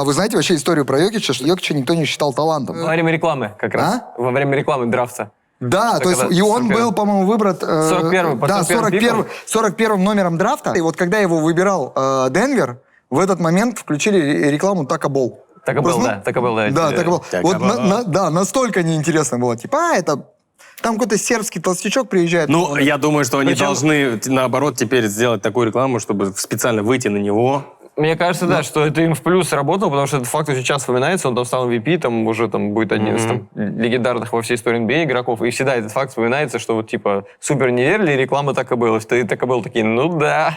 А вы знаете вообще историю про Йокича, что Йокича никто не считал талантом? Во время рекламы как раз. А? Во время рекламы драфта. Да, то есть и он был, по-моему, выбран... 41-м, по да, 41-м 41-м номером драфта. И вот когда его выбирал Денвер, в этот момент включили рекламу Taco Bell. Taco Bell, да. Taco Bell, да. Да, Taco Bell. Taco Вот Bell. да, настолько неинтересно было. Типа, это... Там какой-то сербский толстячок приезжает. Ну, я думаю, что они Причем- должны, наоборот, теперь сделать такую рекламу, чтобы специально выйти на него. Мне кажется, да, что это им в плюс работало, потому что этот факт очень часто вспоминается, он там стал MVP, там уже там будет один из там, легендарных во всей истории NBA игроков, и всегда этот факт вспоминается, что вот типа супер не верили, реклама так и была, что и так и было такие, ну да.